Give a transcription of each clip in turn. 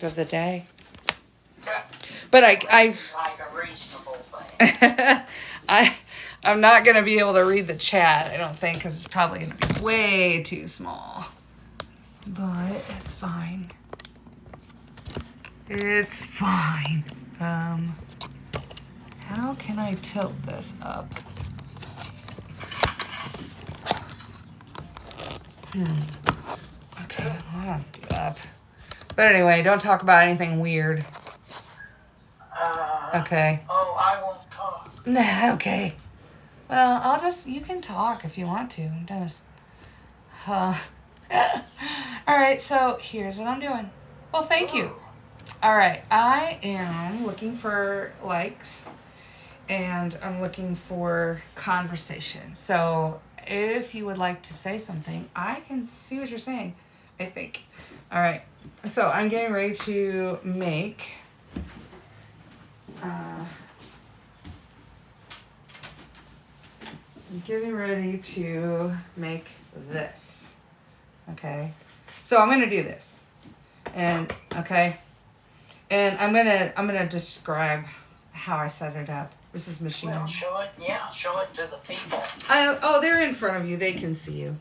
of the day. But Like a reasonable thing. I'm not going to be able to read the chat, I don't think, because it's probably going to be way too small. But it's fine. It's fine. How can I tilt this up? Okay, I'll do up. But anyway, don't talk about anything weird. Okay. Oh, I won't talk. Nah, okay. Well, you can talk if you want to. I'm just, all right, so here's what I'm doing. Well, thank you. All right, I am looking for likes and I'm looking for conversation. So if you would like to say something, I can see what you're saying, I think. All right, so I'm getting ready to make I'm getting ready to make this. Okay, so I'm gonna do this, and okay, and I'm gonna describe how I set it up. This is machine. Well, show it to the people. They're in front of you. They can see you.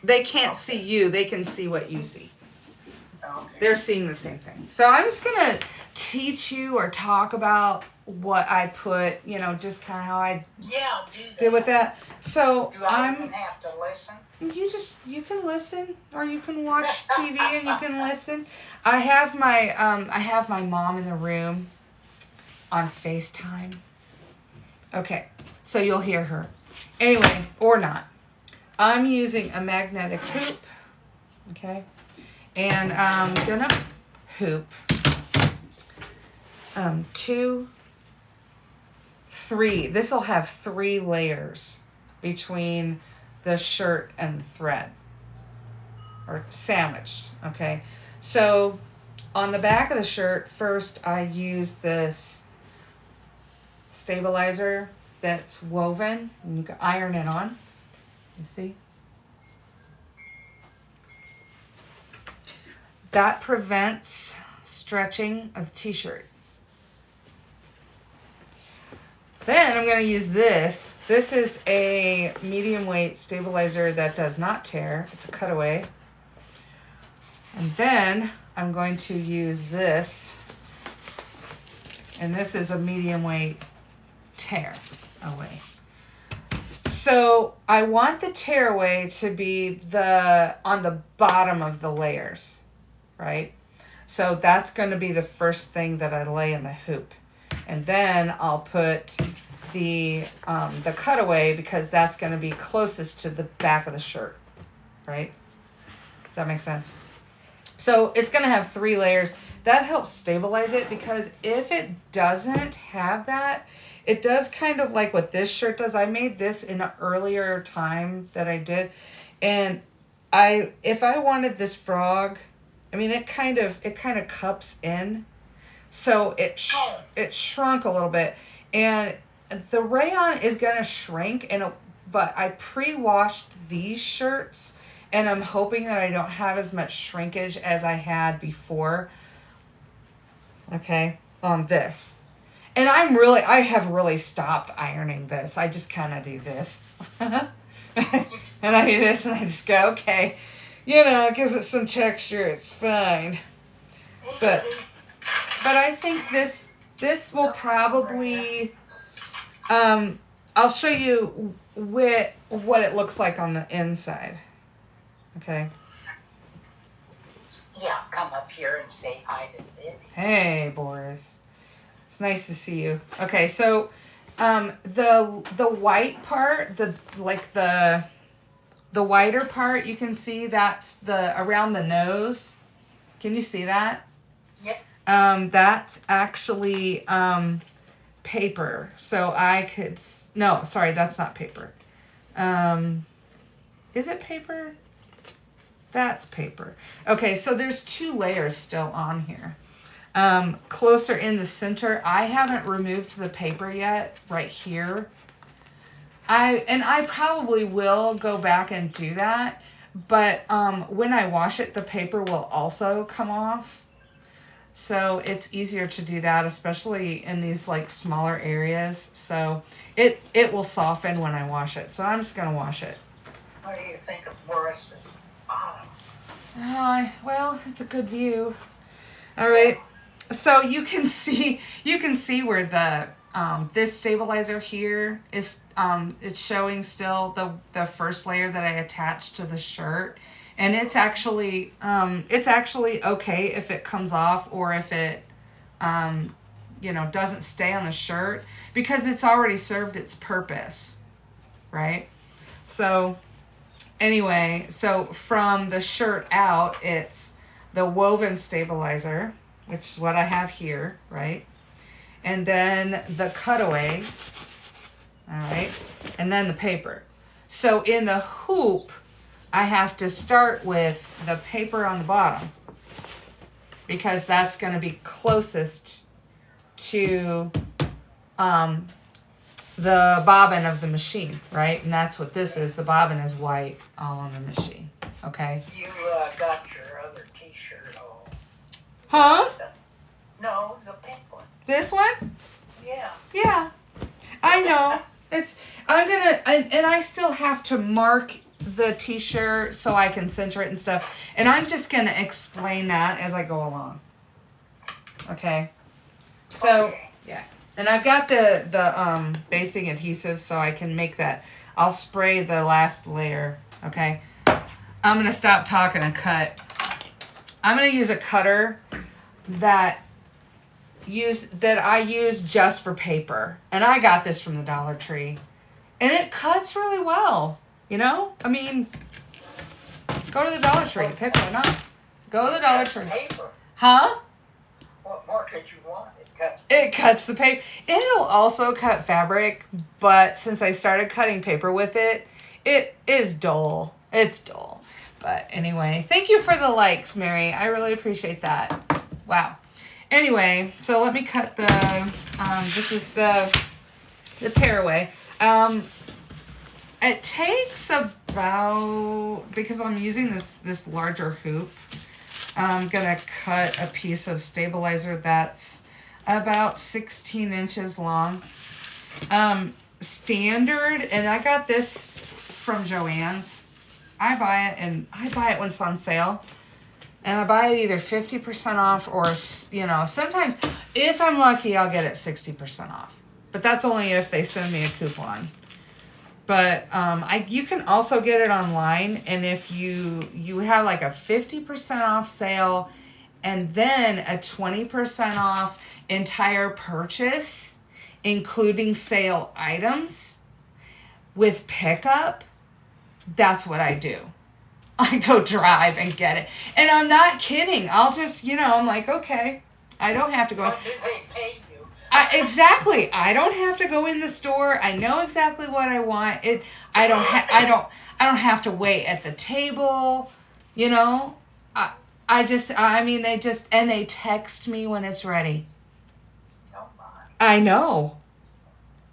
They can't see you. They can see what you see. Okay. They're seeing the same thing. So I'm just gonna teach you or talk about what I put. Just kind of how I did with that. So Do I even have to listen? You can listen, or you can watch TV and you can listen. I have my mom in the room on FaceTime. Okay, so you'll hear her. Anyway, or not. I'm using a magnetic hoop. Okay, and I'm gonna hoop 2, 3. This will have 3 layers between the shirt and the thread, or sandwich. Okay, so on the back of the shirt, first I use this stabilizer that's woven, and you can iron it on. You see? That prevents stretching of the t-shirt. Then I'm going to use this. This is a medium weight stabilizer that does not tear. It's a cutaway. And then I'm going to use this. And this is a medium weight tear away. So I want the tearaway to be on the bottom of the layers, right? So that's going to be the first thing that I lay in the hoop. And then I'll put the cutaway, because that's going to be closest to the back of the shirt, right? Does that make sense? So it's going to have 3 layers. That helps stabilize it, because if it doesn't have that, it does kind of like what this shirt does. I made this in an earlier time that I did. And if I wanted this frog, it kind of cups in. So it shrunk a little bit. And the rayon is going to shrink, but I pre-washed these shirts, and I'm hoping that I don't have as much shrinkage as I had before. Okay, on this. And I have really stopped ironing this. I just kind of do this. And I do this, and I just go, okay. It gives it some texture. It's fine. But I think this will probably, I'll show you what it looks like on the inside. Okay. Yeah, come up here and say hi to Libby. Hey, Boris. It's nice to see you. Okay, so the white part, the whiter part, you can see that's around the nose. Can you see that? Yep. That's actually paper. So no, sorry, that's not paper. Is it paper? That's paper. Okay, so there's 2 layers still on here. Closer in the center, I haven't removed the paper yet, right here. I probably will go back and do that, but when I wash it, the paper will also come off. So it's easier to do that, especially in these like smaller areas. So it will soften when I wash it. So I'm just gonna wash it. What do you think of Boris's bottom? Well, it's a good view. All right. So you can see where the this stabilizer here is it's showing still the first layer that I attached to the shirt, and it's actually okay if it comes off or if it doesn't stay on the shirt because it's already served its purpose, right? So anyway, so from the shirt out, it's the woven stabilizer, which is what I have here, right? And then the cutaway, all right? And then the paper. So in the hoop, I have to start with the paper on the bottom because that's going to be closest to the bobbin of the machine, right? And that's what this is. The bobbin is white all on the machine, okay? You got your other T-shirt all. Huh? No, the pink one. This one? Yeah. Yeah. I know. And I still have to mark the t-shirt so I can center it and stuff. And I'm just going to explain that as I go along. Okay? So, Okay. yeah. And I've got the basing adhesive so I can make that. I'll spray the last layer, okay? I'm going to stop talking and cut. I'm going to use a cutter that I use just for paper. And I got this from the Dollar Tree. And it cuts really well, you know? I mean, go to the Dollar Tree, pick one up. Go to the Dollar Tree. Paper. Huh? What more could you want? It cuts the paper. It'll also cut fabric, but since I started cutting paper with it, it is dull. It's dull. But anyway, thank you for the likes, Mary. I really appreciate that. Wow. Anyway, so let me cut the, this is the tearaway. It takes about, because I'm using this larger hoop, I'm going to cut a piece of stabilizer that's about 16 inches long. Standard, and I got this from Joann's. I buy it when it's on sale. And I buy it either 50% off or, sometimes if I'm lucky, I'll get it 60% off. But that's only if they send me a coupon. But you can also get it online, and if you have like a 50% off sale and then a 20% off entire purchase, including sale items with pickup, that's what I do. I go drive and get it. And I'm not kidding. I'll just, I'm like, okay, I don't have to go. What do they pay you? Exactly. I don't have to go in the store. I know exactly what I want. I don't have to wait at the table. They text me when it's ready. Oh my. I know.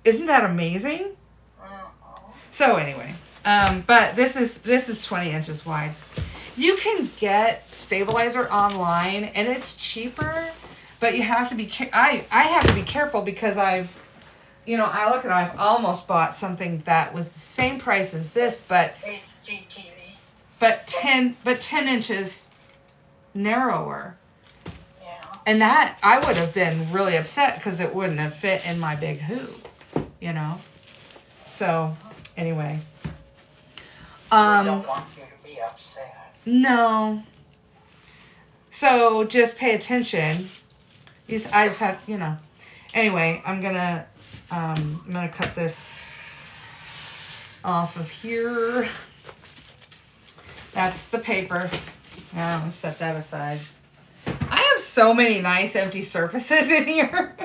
Isn't that amazing? Mm-hmm. So anyway, but this is 20 inches wide. You can get stabilizer online and it's cheaper, but you have to be, I have to be careful because I've almost bought something that was the same price as this, but HGTV. but 10 inches narrower. Yeah. And that, I would have been really upset because it wouldn't have fit in my big hoop, So, anyway. I don't want you to be upset. No. So, just pay attention. I just have, Anyway, I'm gonna cut this off of here. That's the paper. Now I'm gonna set that aside. I have so many nice empty surfaces in here.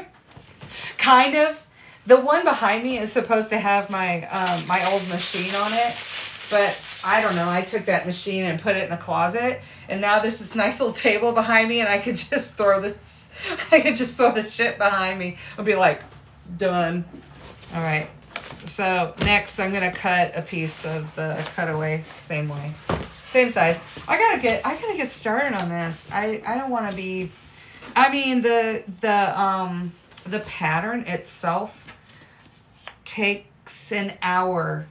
Kind of. The one behind me is supposed to have my my old machine on it, but I don't know. I took that machine and put it in the closet, and now there's this nice little table behind me, and I could just throw this. I could just throw the shit behind me and be like, done. All right. So next, I'm gonna cut a piece of the cutaway, same way, same size. I gotta get started on this. I don't want to be I mean, the pattern itself takes an hour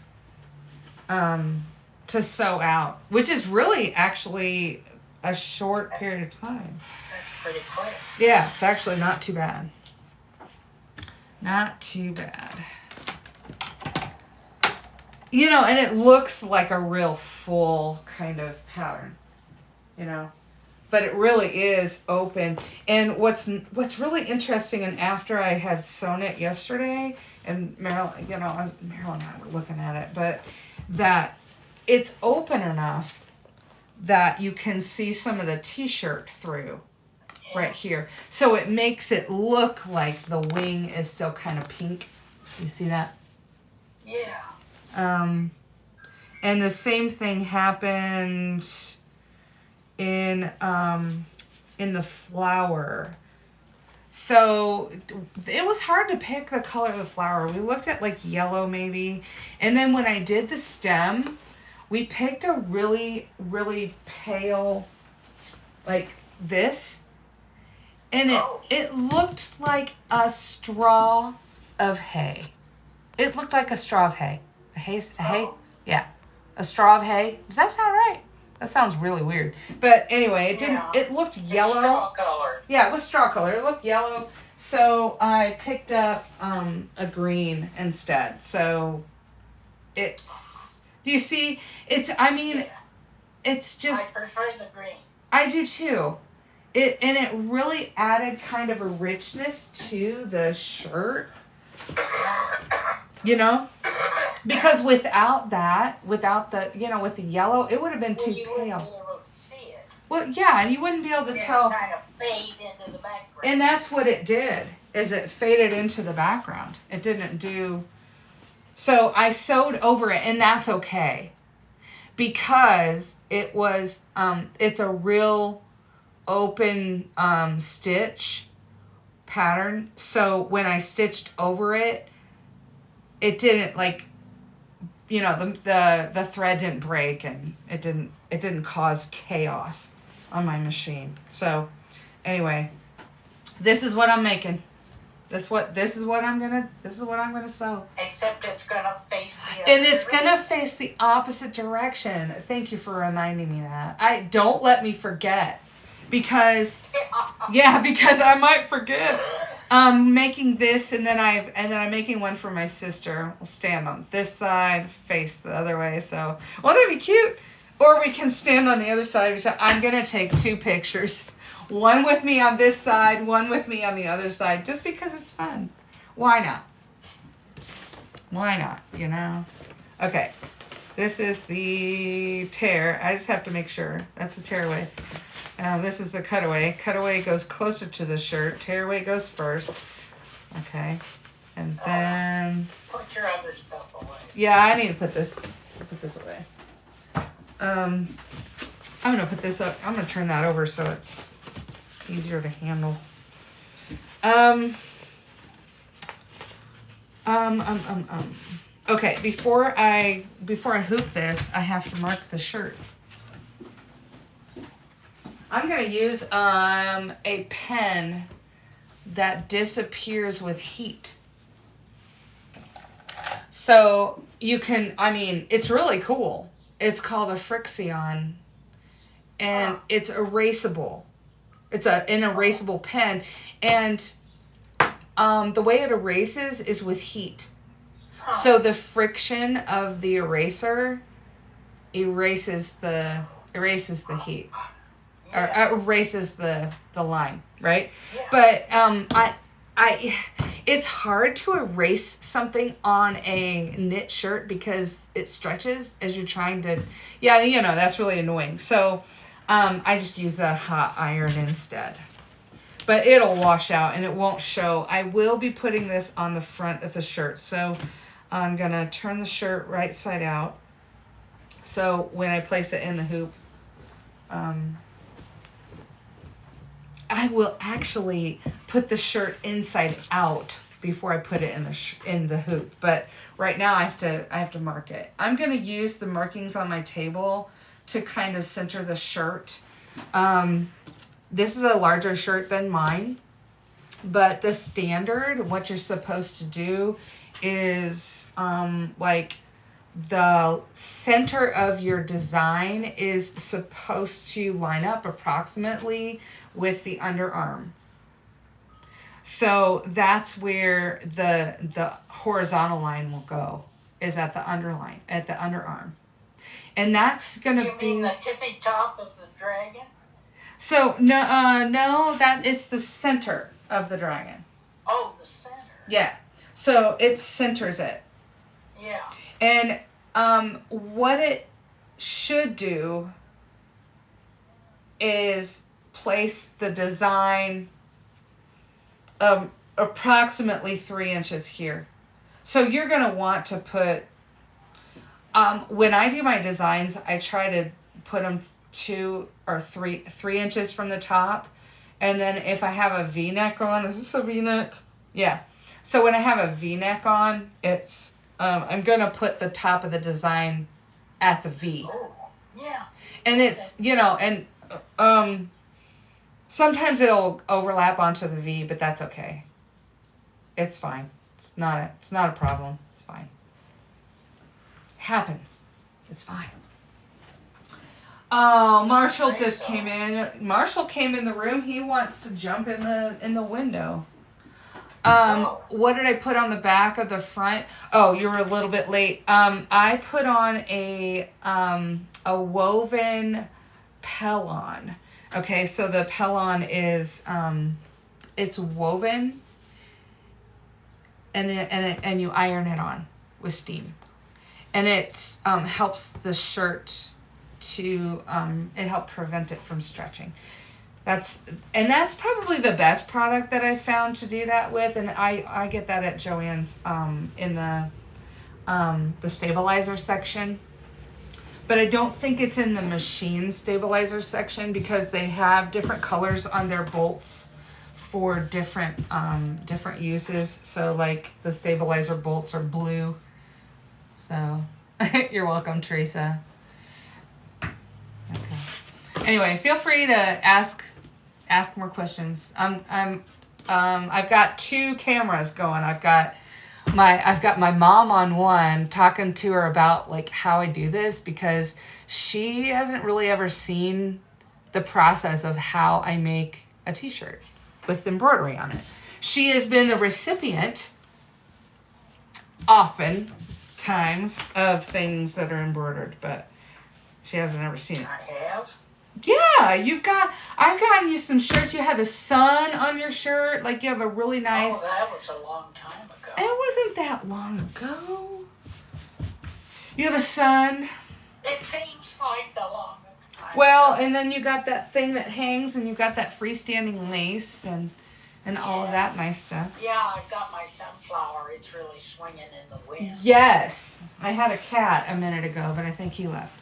to sew out, which is really actually a short period of time. That's pretty quick. Yeah, it's actually not too bad. Not too bad. You know, and it looks like a real full kind of pattern, you know, but it really is open. And what's really interesting, and after I had sewn it yesterday, and Meryl, you know, Meryl and I were looking at it, but that it's open enough that you can see some of the t-shirt through right here. So it makes it look like the wing is still kind of pink. You see that? Yeah. And the same thing happened in the flower. So it was hard to pick the color of the flower. We looked at like yellow maybe. And then when I did the stem, we picked a really, really pale, like this. And it looked like a straw of hay. It looked like a straw of hay. Hay? Yeah. A straw of hay. Does that sound right? That sounds really weird. But anyway, it looked yellow. It's straw color. Yeah, it was straw color. It looked yellow. So I picked up a green instead. So it's, do you see? It's just. I prefer the green. I do too. It really added kind of a richness to the shirt. You know? Because without the, you know, with the yellow, it would have been too you pale. wouldn't be able to see it. Well, yeah, and you wouldn't be able to tell. It kind of fade into the background. And that's what it did, is it faded into the background. It didn't do. So I sewed over it, and that's okay. Because it was, it's a real open stitch pattern. So when I stitched over it, it didn't like, you know, the thread didn't break, and it didn't cause chaos on my machine. So anyway, this is what I'm making. This is what I'm gonna sew. Except it's gonna face the other And it's gonna face the opposite direction. Thank you for reminding me that. Don't let me forget. Because I might forget. Making this, and then I'm making one for my sister. We'll stand on this side, face the other way. So, won't that be cute? Or we can stand on the other side. I'm gonna take 2 pictures, one with me on this side, one with me on the other side, just because it's fun. Why not? Why not? You know. Okay, this is the tear. I just have to make sure that's the tearaway. This is the cutaway. Cutaway goes closer to the shirt. Tearaway goes first. Okay. And then... Put your other stuff away. Yeah, I need to put this away. I'm going to put this up. I'm going to turn that over so it's easier to handle. Okay, before I hoop this, I have to mark the shirt. I'm going to use a pen that disappears with heat. So you can, it's really cool. It's called a Frixion, and it's erasable. It's an erasable pen, and the way it erases is with heat. So the friction of the eraser erases the heat. Or erases the line, right? Yeah. But it's hard to erase something on a knit shirt because it stretches as you're trying to. Yeah, you know, that's really annoying. So I just use a hot iron instead. But it'll wash out and it won't show. I will be putting this on the front of the shirt. So I'm going to turn the shirt right side out. So when I place it in the hoop, I will actually put the shirt inside out before I put it in the hoop. But right now I have to mark it. I'm going to use the markings on my table to kind of center the shirt. this is a larger shirt than mine, but the standard, what you're supposed to do is like the center of your design is supposed to line up approximately with the underarm. So that's where the horizontal line will go, is at the underarm. And that's gonna You mean the tippy top of the dragon? So no, that is the center of the dragon. Oh, the center. Yeah. So it centers it. Yeah. And what it should do is place the design approximately 3 inches here. So you're going to want to put, when I do my designs, I try to put them 2 or 3 inches from the top. And then if I have a V-neck on, is this a V-neck? Yeah. So when I have a V-neck on, it's, I'm going to put the top of the design at the V. Oh, yeah. And it's, you know, and sometimes it'll overlap onto the V, but that's okay. It's fine. It's not a problem. It's fine. Happens. It's fine. Oh, Marshall just came in. Marshall came in the room. He wants to jump in the window. What did I put on the back of the front? Oh, you were a little bit late. I put on a woven pellon. Okay, so the pellon is it's woven, and you iron it on with steam, and it helps the shirt to it helps prevent it from stretching. That's probably the best product that I found to do that with, and I get that at Joann's in the stabilizer section. But I don't think it's in the machine stabilizer section because they have different colors on their bolts for different uses. So like the stabilizer bolts are blue. So you're welcome, Teresa. Okay. Anyway, feel free to ask more questions. I've got 2 cameras going. I've got my mom on one, talking to her about like how I do this, because she hasn't really ever seen the process of how I make a t-shirt with embroidery on it. She has been the recipient often times of things that are embroidered, but she hasn't ever seen it. I have. Yeah, I've gotten you some shirts. You had the sun on your shirt. Like, you have a really nice... Oh, that was a long time ago. It wasn't that long ago. You have a sun. It seems like the longest time Well, ago. and then you got that thing that hangs, and you got that freestanding lace and all of that nice stuff. Yeah, I've got my sunflower. It's really swinging in the wind. Yes. I had a cat a minute ago, but I think he left.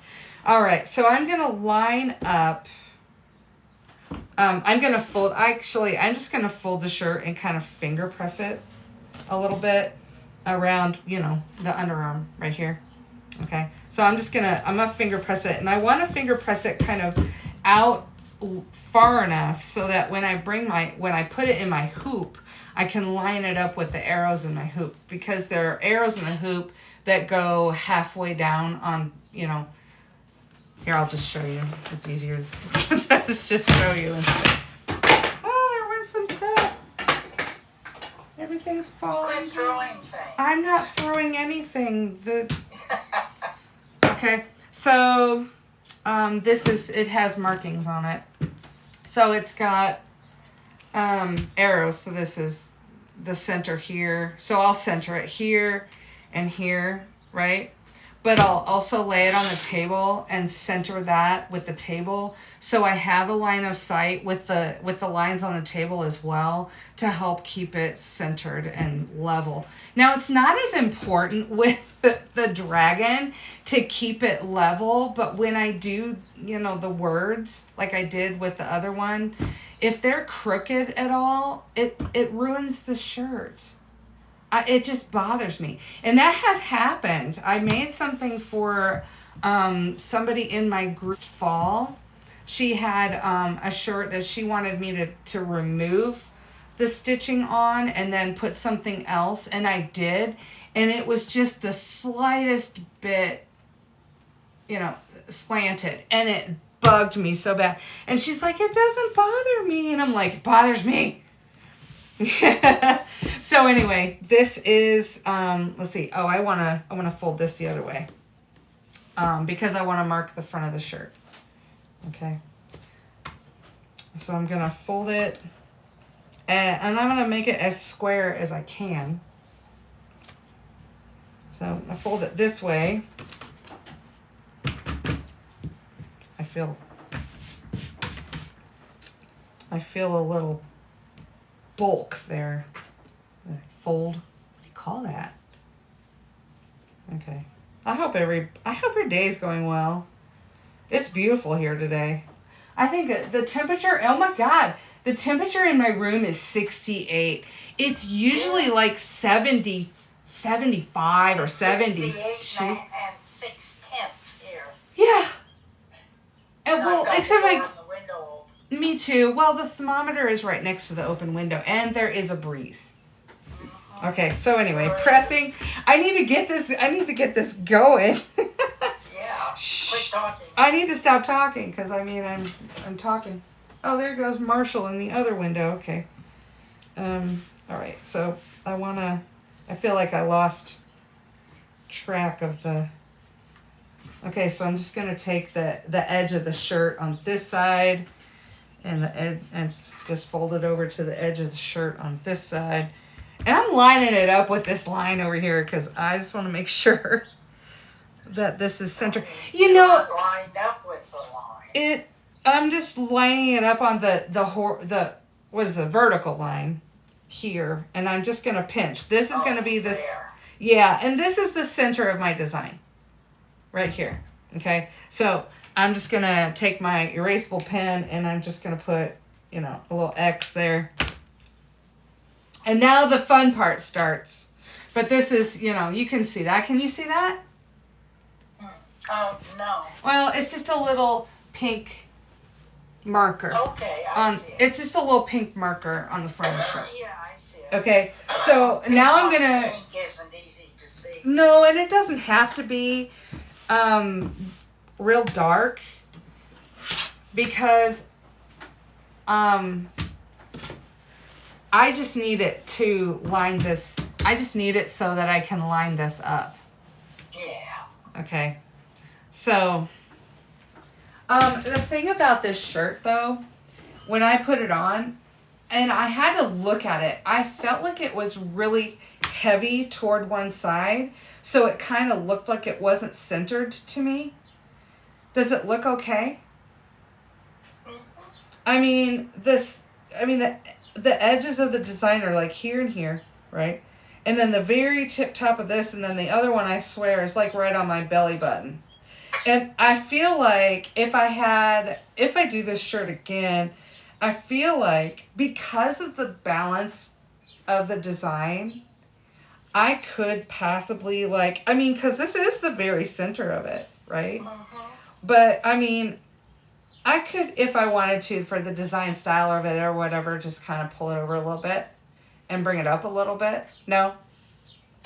All right, so I'm going to line up. I'm going to fold. Actually, I'm just going to fold the shirt and kind of finger press it a little bit around, you know, the underarm right here. Okay, so I'm going to finger press it. And I want to finger press it kind of out far enough so that when I put it in my hoop, I can line it up with the arrows in my hoop, because there are arrows in the hoop that go halfway down on, you know. Here, I'll just show you. It's easier sometimes to show you. Oh, there went some stuff. Everything's falling. Quit throwing things. I'm not throwing anything. Okay, so it has markings on it. So it's got arrows. So this is the center here. So I'll center it here and here, right? But I'll also lay it on the table and center that with the table, so I have a line of sight with the lines on the table as well, to help keep it centered and level. Now, it's not as important with the dragon to keep it level, but when I do, you know, the words like I did with the other one, if they're crooked at all, it ruins the shirt. It just bothers me. And that has happened. I made something for somebody in my group fall she had a shirt that she wanted me to remove the stitching on and then put something else, and I did, and it was just the slightest bit, you know, slanted, and it bugged me so bad. And she's like, it doesn't bother me, and I'm like, it bothers me. So anyway, this is let's see. Oh, I wanna fold this the other way because I want to mark the front of the shirt. Okay, so I'm gonna fold it, and I'm gonna make it as square as I can. So I fold it this way. I feel a little bulk there. Fold. What do you call that? Okay. I hope your day is going well. It's beautiful here today. I think the temperature, oh my God, the temperature in my room is 68. It's usually like 70, 75 or 72. 68 and 6/10 here. Yeah. And well, except like the window open. me too. Well, the thermometer is right next to the open window, and there is a breeze. Okay, so anyway, pressing. I need to get this going. Yeah. Quit talking. I need to stop talking because I mean I'm talking. Oh, there goes Marshall in the other window. Okay. All right. So I feel like I lost track of the. Okay, so I'm just gonna take the edge of the shirt on this side, and just fold it over to the edge of the shirt on this side. And I'm lining it up with this line over here because I just want to make sure that this is centered. You know, lined up with the line. I'm just lining it up on the what is the vertical line here, and I'm just gonna pinch. This is gonna be this. There. Yeah, and this is the center of my design, right here. Okay, so I'm just gonna take my erasable pen and I'm just gonna put, you know, a little X there. And now the fun part starts. But this is, you know, you can see that. Can you see that? Oh, no. Well, it's just a little pink marker. Okay, I see it. It's just a little pink marker on the front of the shirt. Yeah, I see it. Okay, so now I'm going to... Pink isn't easy to see. No, and it doesn't have to be real dark because I just need it to line this. I just need it so that I can line this up. Yeah. Okay. So, the thing about this shirt, though, when I put it on, and I had to look at it, I felt like it was really heavy toward one side, so it kind of looked like it wasn't centered to me. Does it look okay? I mean, the edges of the design are like here and here, right? And then the very tip top of this, and then the other one, I swear, is like right on my belly button. And I feel like if I do this shirt again, I feel like because of the balance of the design, I could possibly because this is the very center of it, right? Mm-hmm. But I mean, I could, if I wanted to, for the design style of it or whatever, just kind of pull it over a little bit and bring it up a little bit. No?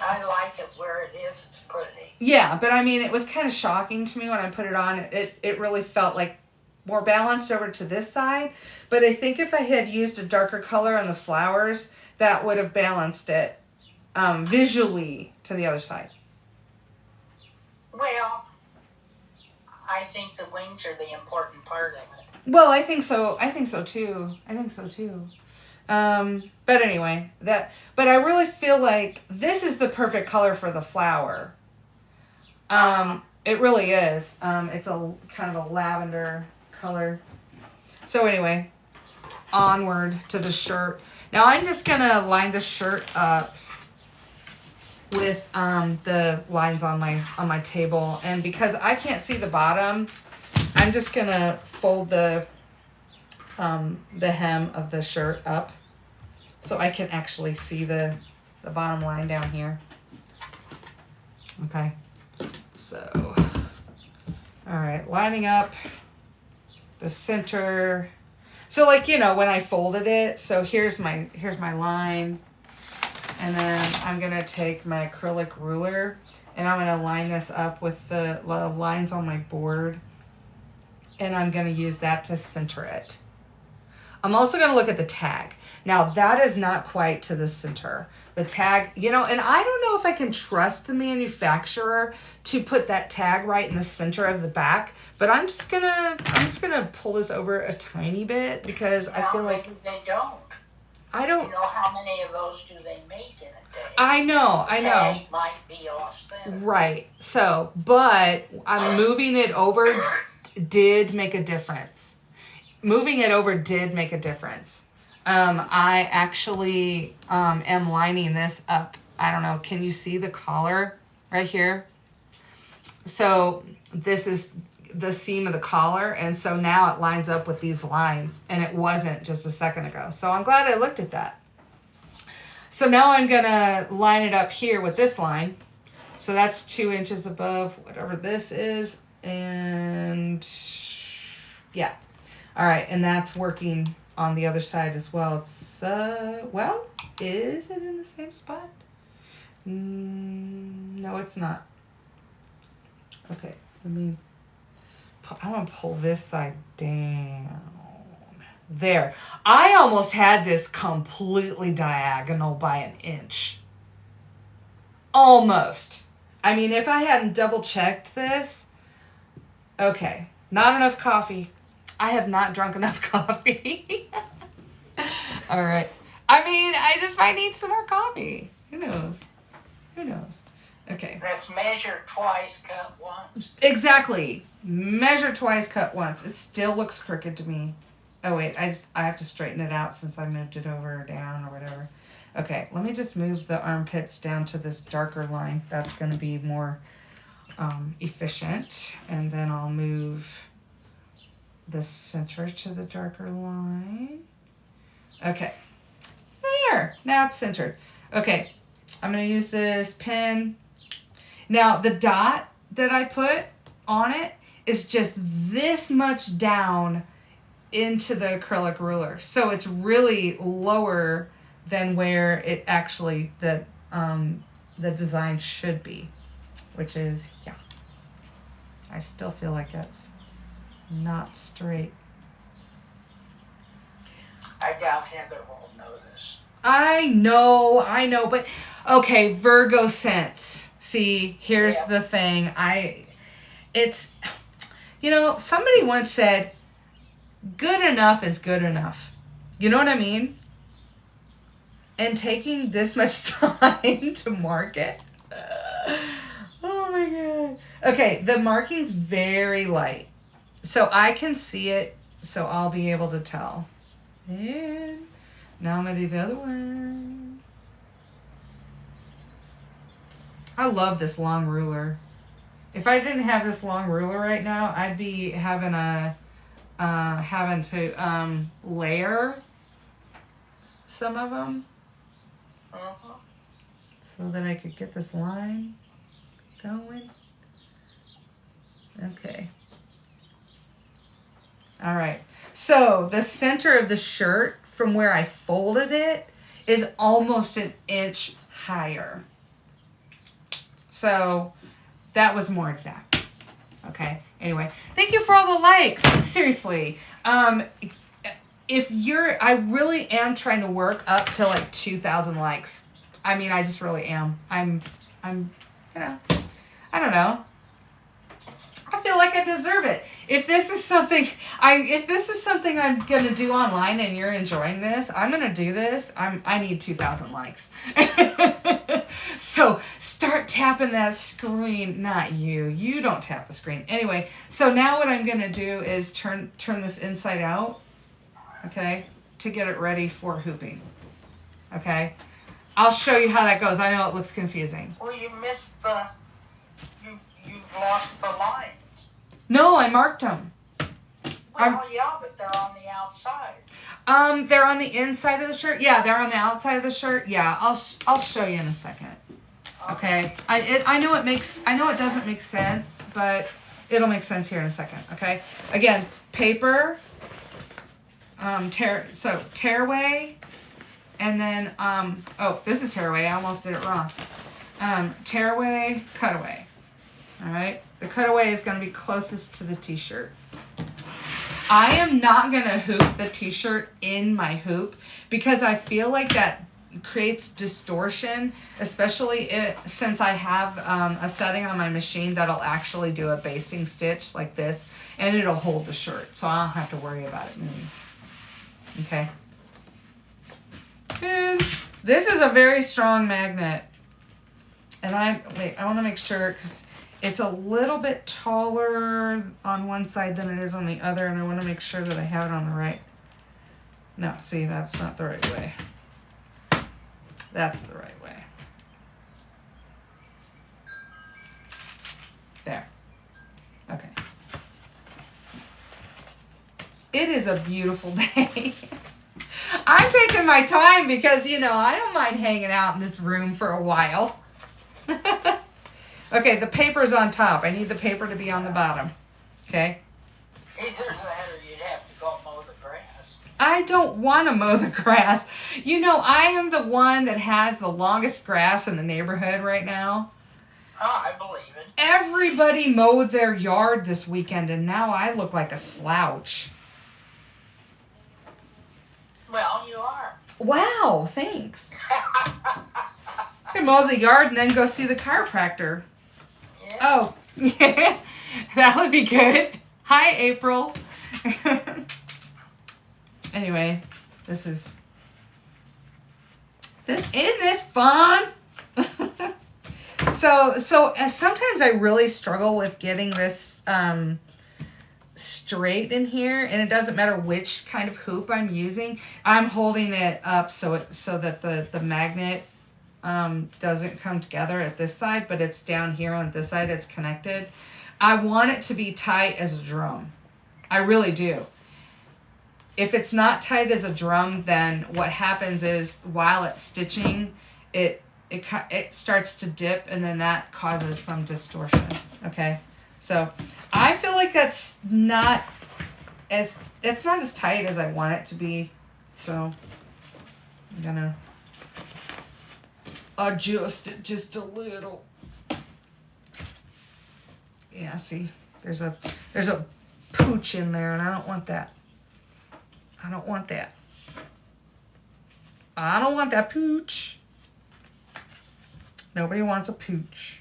I like it where it is. It's pretty. Yeah, but I mean, it was kind of shocking to me when I put it on. It really felt like more balanced over to this side. But I think if I had used a darker color on the flowers, that would have balanced it visually to the other side. Well, I think the wings are the important part of it. Well, I think so too. But anyway, but I really feel like this is the perfect color for the flower. It really is. It's a kind of a lavender color. So anyway, onward to the shirt. Now I'm just gonna line the shirt up with the lines on my table, and because I can't see the bottom, I'm just gonna fold the hem of the shirt up so I can actually see the bottom line down here. Okay, so all right, lining up the center. So like, you know, when I folded it, so here's my line. And then I'm going to take my acrylic ruler and I'm going to line this up with the lines on my board. And I'm going to use that to center it. I'm also going to look at the tag. Now, that is not quite to the center. The tag, you know, and I don't know if I can trust the manufacturer to put that tag right in the center of the back, but I'm just going to pull this over a tiny bit because I feel like they don't. I don't. You know how many of those do they make in a day? I know. The tag might be off center. Right. So, but I'm moving it over did make a difference. Moving it over did make a difference. I actually am lining this up. I don't know. Can you see the collar right here? So this is the seam of the collar. And so now it lines up with these lines. And it wasn't just a second ago. So I'm glad I looked at that. So now I'm going to line it up here with this line. So that's 2 inches above whatever this is. And yeah. All right. And that's working on the other side as well. It's, well, is it in the same spot? No, it's not. Okay. I want to pull this side down. There. I almost had this completely diagonal by an inch. Almost. I mean, if I hadn't double checked this. Okay. Not enough coffee. I have not drunk enough coffee. All right. I mean, I just might need some more coffee. Who knows? Who knows? Okay. That's measure twice, cut once. Exactly. Measure twice, cut once. It still looks crooked to me. Oh, wait. I have to straighten it out since I moved it over or down or whatever. Okay. Let me just move the armpits down to this darker line. That's going to be more efficient. And then I'll move the center to the darker line. Okay. There. Now it's centered. Okay. I'm going to use this pen. Now, the dot that I put on it is just this much down into the acrylic ruler. So it's really lower than where it actually, the design should be, which is, yeah. I still feel like it's not straight. I doubt Heather will notice. I know, but okay, Virgo sense. See, here's the thing. It's, you know, somebody once said, good enough is good enough. You know what I mean? And taking this much time to mark it. Oh my God. Okay, the marking's very light. So I can see it, so I'll be able to tell. And now I'm going to do the other one. I love this long ruler. If I didn't have this long ruler right now, I'd be having to layer some of them so that I could get this line going. Okay. All right. So the center of the shirt from where I folded it is almost an inch higher. So that was more exact. Okay. Anyway, thank you for all the likes. Seriously. I really am trying to work up to like 2,000 likes. I mean, I just really am. I'm, you know, I don't know. I feel like I deserve it. If this is something I'm gonna do online and you're enjoying this, I'm gonna do this. I need 2,000 likes. So start tapping that screen. Not you. You don't tap the screen. Anyway, so now what I'm gonna do is turn this inside out, okay, to get it ready for hooping. Okay, I'll show you how that goes. I know it looks confusing. Well, you missed you've lost the lines. No, I marked them. Well, yeah, but they're on the outside. They're on the inside of the shirt. Yeah, they're on the outside of the shirt. Yeah, I'll show you in a second. Okay. I know it doesn't make sense, but it'll make sense here in a second. Okay. Again, paper, tearaway, and then, oh, this is tearaway. I almost did it wrong. Tearaway, cutaway. All right. The cutaway is going to be closest to the t-shirt. I am not going to hoop the t-shirt in my hoop because I feel like that creates distortion, especially since I have a setting on my machine that'll actually do a basting stitch like this, and it'll hold the shirt, so I don't have to worry about it moving. Okay. And this is a very strong magnet. And I want to make sure, because it's a little bit taller on one side than it is on the other, and I want to make sure that I have it on the right. No, see, that's not the right way. That's the right way. There. Okay. It is a beautiful day. I'm taking my time because, you know, I don't mind hanging out in this room for a while. Okay, the paper's on top. I need the paper to be on the bottom. Okay? Either that or you'd have to go mow the grass. I don't want to mow the grass. You know, I am the one that has the longest grass in the neighborhood right now. Oh, I believe it. Everybody mowed their yard this weekend, and now I look like a slouch. Well, you are. Wow, thanks. I can mow the yard and then go see the chiropractor. Yeah. Oh, yeah, that would be good. Hi, April. Anyway, isn't this fun? So sometimes I really struggle with getting this straight in here, and it doesn't matter which kind of hoop I'm using. I'm holding it up so that the magnet doesn't come together at this side, but it's down here on this side. It's connected. I want it to be tight as a drum. I really do. If it's not tight as a drum, then what happens is while it's stitching, it starts to dip, and then that causes some distortion. Okay, so I feel like it's not as tight as I want it to be. So I'm gonna adjust it just a little. Yeah, see, there's a pooch in there, and I don't want that. I don't want that. I don't want that pooch. Nobody wants a pooch.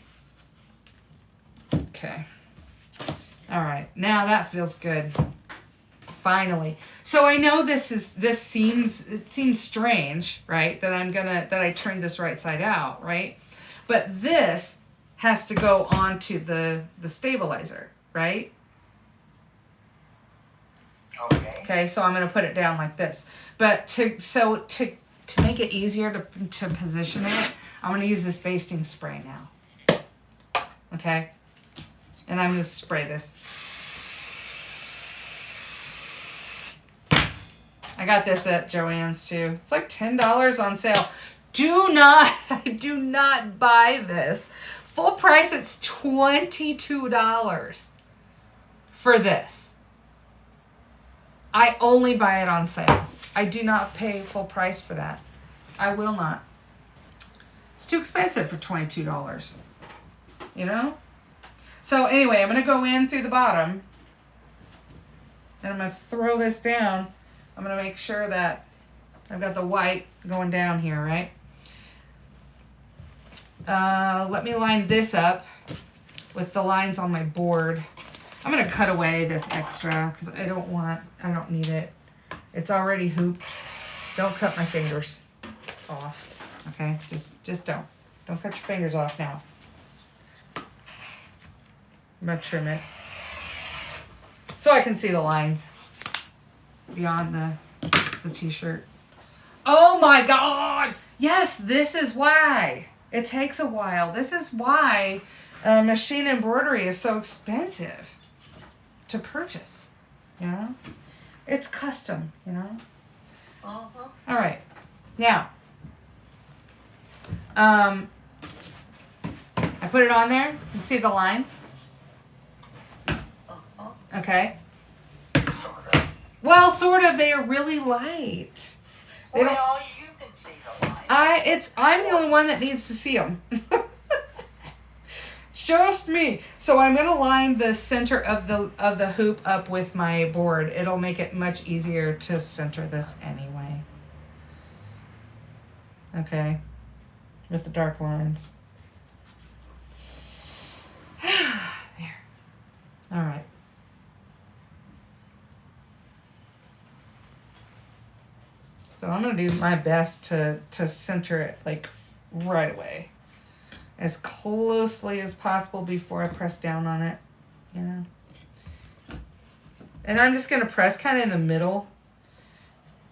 Okay. All right. Now that feels good. Finally. So I know it seems strange, right? That I turned this right side out, right? But this has to go onto the stabilizer, right? Okay, so I'm going to put it down like this. But to make it easier to position it, I'm going to use this basting spray now. Okay? And I'm going to spray this. I got this at Joann's too. It's like $10 on sale. Do not buy this. Full price, it's $22 for this. I only buy it on sale. I do not pay full price for that. I will not. It's too expensive for $22. You know? So anyway, I'm going to go in through the bottom. And I'm going to throw this down. I'm going to make sure that I've got the white going down here, right? Let me line this up with the lines on my board. I'm going to cut away this extra because I don't need it. It's already hooped. Don't cut my fingers off. Okay? Just don't. Don't cut your fingers off now. I'm going to trim it so I can see the lines beyond the t-shirt. Oh my God! Yes, this is why. It takes a while. This is why machine embroidery is so expensive to purchase, you know? It's custom, you know? Uh-huh. All right. Now, I put it on there. You see the lines? Uh-huh. Okay. So Well, sort of. They are really light. They don't. Well, you can see the line. I'm the only one that needs to see them. Just me. So I'm gonna line the center of the hoop up with my board. It'll make it much easier to center this anyway. Okay, with the dark lines. There. All right. So I'm gonna do my best to center it like right away, as closely as possible before I press down on it, you know. And I'm just gonna press kind of in the middle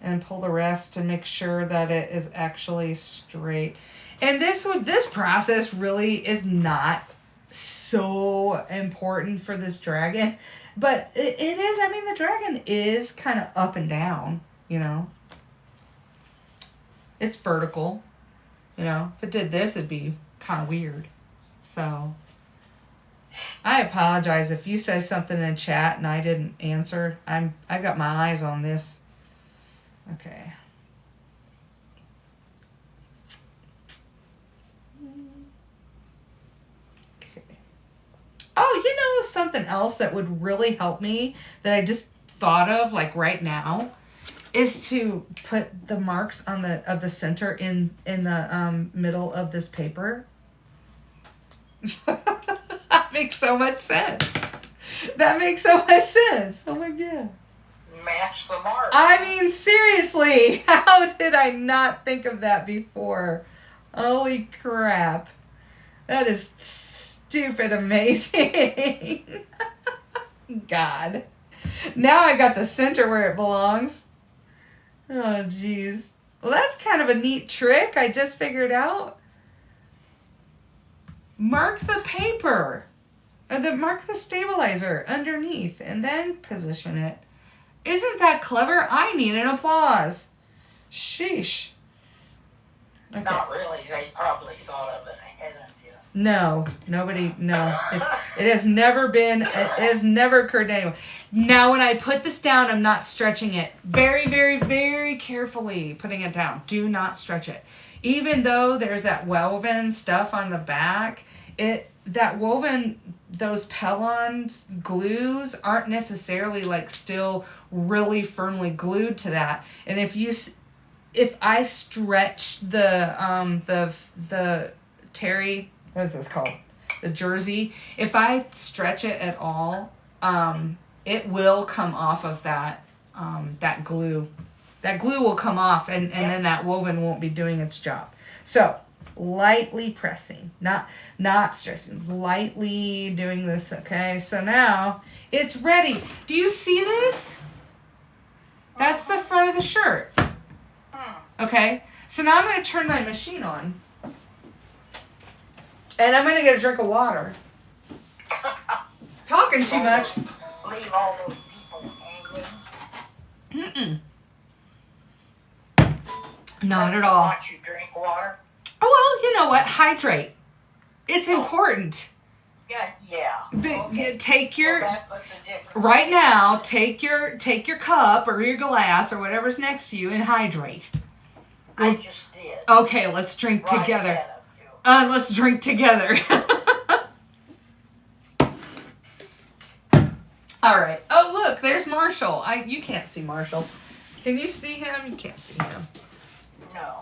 and pull the rest to make sure that it is actually straight. And this process really is not so important for this dragon, but it is. I mean, the dragon is kind of up and down, you know. It's vertical, you know. If it did this, it'd be kind of weird. So I apologize if you said something in chat and I didn't answer. I've got my eyes on this. Okay. Okay. Oh, you know something else that would really help me that I just thought of like right now is to put the marks on the center in the middle of this paper. That makes so much sense. That makes so much sense. Oh my god. Match the mark. I mean, seriously, how did I not think of that before? Holy crap. That is stupid amazing. God. Now I got the center where it belongs. Oh, jeez. Well, that's kind of a neat trick I just figured out. Mark the paper. Or mark the stabilizer underneath and then position it. Isn't that clever? I need an applause. Sheesh. Okay. Not really. They probably thought of it ahead of you. No, nobody, no. It has never been, it has never occurred to anyone. Now, when I put this down, I'm not stretching it. Very, very, very carefully putting it down. Do not stretch it. Even though there's that woven stuff on the back, that woven, those Pellons glues aren't necessarily like still really firmly glued to that. And if I stretch the terry, what is this called? The jersey. If I stretch it at all, it will come off of that glue. That glue will come off, and then that woven won't be doing its job. So lightly pressing, not stretching, lightly doing this. Okay, so now it's ready. Do you see this? That's the front of the shirt. Okay, so now I'm going to turn my machine on. And I'm going to get a drink of water. Talking too much. Leave all those people hanging. Not at all. Watch you drink water. Oh, well, you know what? Hydrate. It's important. Yeah. Okay. Take your that puts a difference. right now. Take your cup or your glass or whatever's next to you and hydrate. I just did. Okay, let's drink Right together. ahead of you. Let's drink together. All right. Oh, look, there's Marshall. You can't see Marshall. Can you see him? You can't see him. No.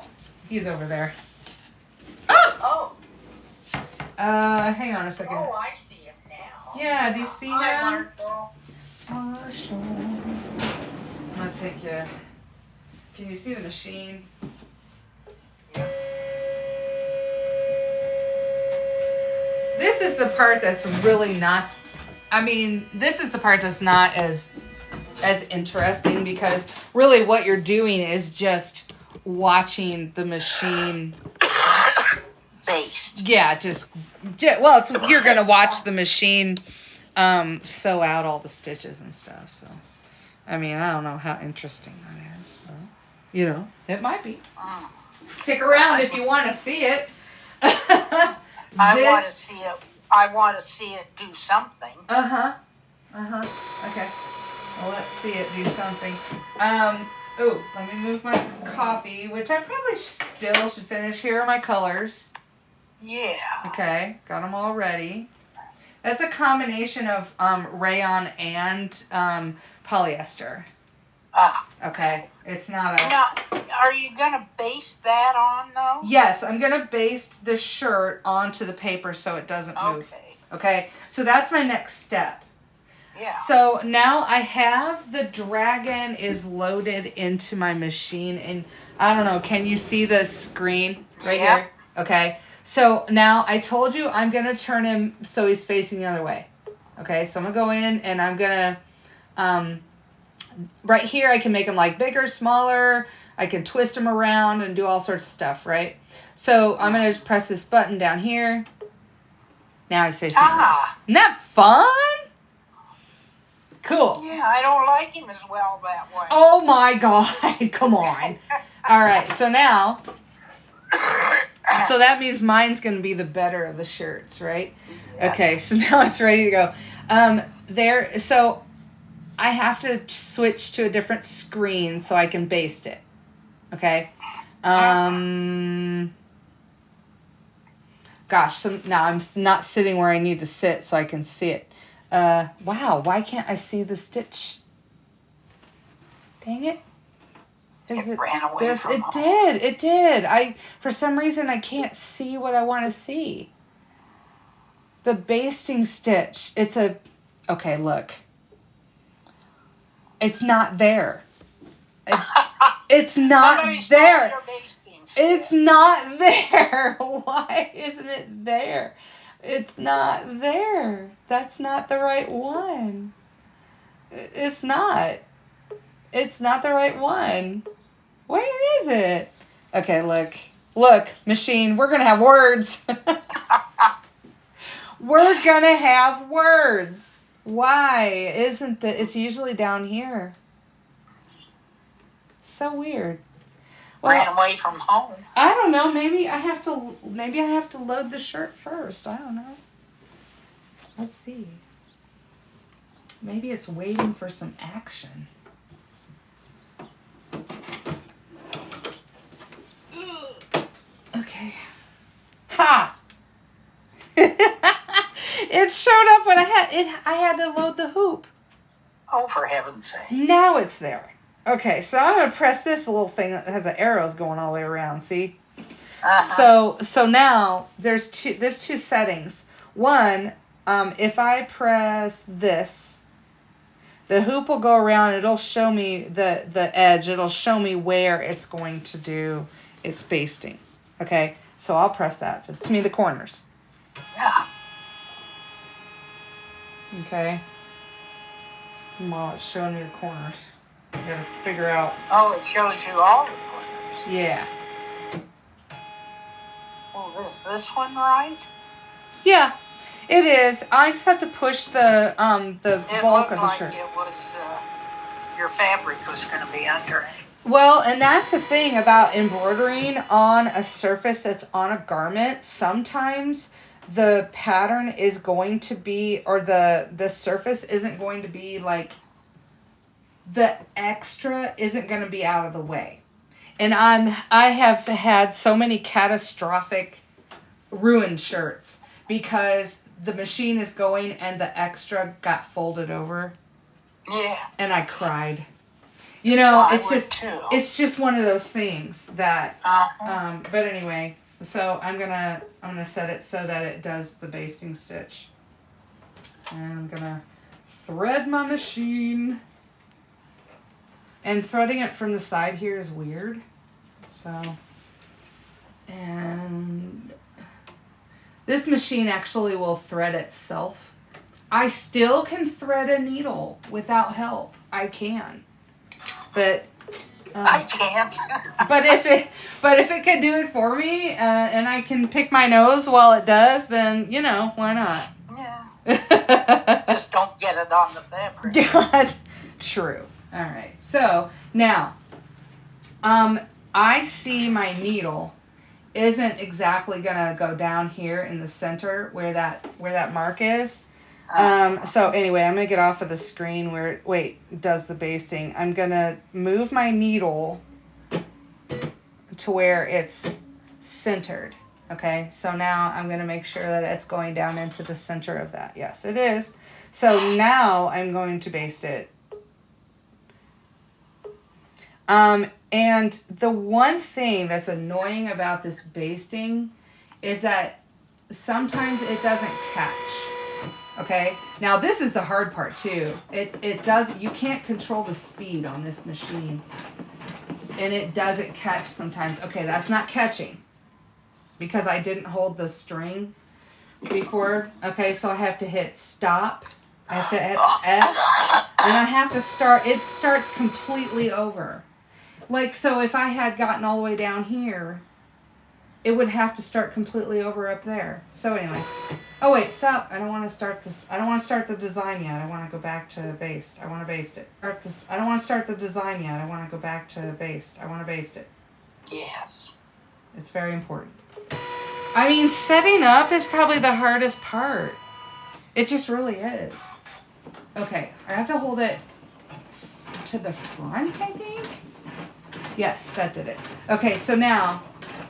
He's over there. Ah! Oh. Hang on a second. Oh, I see him now. Yeah, do you see Hi, him? Marshall. Marshall. I'm gonna take you. Can you see the machine? Yep. This is the part that's really not. I mean, this is the part that's not as interesting because really what you're doing is just watching the machine. Based. Yeah, well, you're gonna watch the machine sew out all the stitches and stuff. So, I mean, I don't know how interesting that is. But, you know, it might be. Stick around if you want to see it. I want to see it. I want to see it do something. Okay. Well, let's see it do something. Oh, let me move my coffee, which I probably still should finish. Here are my colors. Yeah. Okay, got them all ready. That's a combination of rayon and polyester. Okay, it's not a... Now, are you going to baste that on, though? Yes, I'm going to baste the shirt onto the paper so it doesn't move. Okay, so that's my next step. Yeah. So now I have the dragon is loaded into my machine, and I don't know, can you see the screen right here? Okay, so now I told you I'm going to turn him so he's facing the other way. Okay, so I'm going to go in and I'm going to, right here I can make him like bigger, smaller, I can twist him around and do all sorts of stuff, right? So I'm going to just press this button down here. Now he's facing the other way. Isn't that fun? Cool. Yeah, I don't like him as well that way. Oh my God. Come on. All right. So now, so that means mine's going to be the better of the shirts, right? Yes. Okay. So now it's ready to go. So I have to switch to a different screen so I can baste it. Okay. Gosh. So now I'm not sitting where I need to sit so I can see it. Wow, why can't I see the stitch? Dang it. It ran away from home. It did. For some reason, I can't see what I want to see. The basting stitch. Okay, look. It's not there. It's not there. It's not there. Why isn't it there? It's not there. That's not the right one. It's not. It's not the right one. Where is it? Okay, look. Look, machine, we're going to have words. We're going to have words. Why isn't it's usually down here. So weird. Well, ran away from home. I don't know. Maybe I have to load the shirt first. I don't know. Let's see. Maybe it's waiting for some action. Okay. Ha! It showed up when I had to load the hoop. Oh, for heaven's sake. Now it's there. Okay, so I'm going to press this little thing that has the arrows going all the way around, see? So now there's two settings. One, if I press this, the hoop will go around, it'll show me the edge, it'll show me where it's going to do its basting. Okay, so I'll press that, just the corners. Yeah. Okay. While it's showing me the corners. I gotta figure out. Oh, it shows you all the corners. Yeah. Well, is this one right? Yeah, it is. I just have to push the bulk of the shirt. It was your fabric was going to be under it. Well, and that's the thing about embroidering on a surface that's on a garment. Sometimes the pattern is going to be, or the surface isn't going to be like, the extra isn't going to be out of the way. And I have had so many catastrophic ruined shirts because the machine is going and the extra got folded over. Yeah. And I cried. You know, it's just one of those things that but anyway, so I'm gonna set it so that it does the basting stitch. And I'm gonna thread my machine. And threading it from the side here is weird. So, and this machine actually will thread itself. I still can thread a needle without help. I can. But I can't. but if it can do it for me, and I can pick my nose while it does, then why not? Yeah. Just don't get it on the fabric. God, true. All right. So now, I see my needle isn't exactly gonna go down here in the center where that mark is. So anyway, I'm going to get off of the screen where it does the basting. I'm going to move my needle to where it's centered. Okay, so now I'm going to make sure that it's going down into the center of that. Yes, it is. So now I'm going to baste it. And the one thing that's annoying about this basting is that sometimes it doesn't catch. Okay, now this is the hard part too. It does, you can't control the speed on this machine. And it doesn't catch sometimes. Okay, that's not catching because I didn't hold the string before. Okay, so I have to hit stop. I have to hit F. And I have to start. It starts completely over. Like, so if I had gotten all the way down here, it would have to start completely over up there. So anyway. Oh, wait, stop. I don't want to start this. I don't want to start the design yet. I want to go back to baste. I want to baste it. I don't want to start the design yet. I want to go back to baste. I want to baste it. Yes. It's very important. I mean, setting up is probably the hardest part. It just really is. Okay, I have to hold it to the front, I think. Yes, that did it. Okay, so now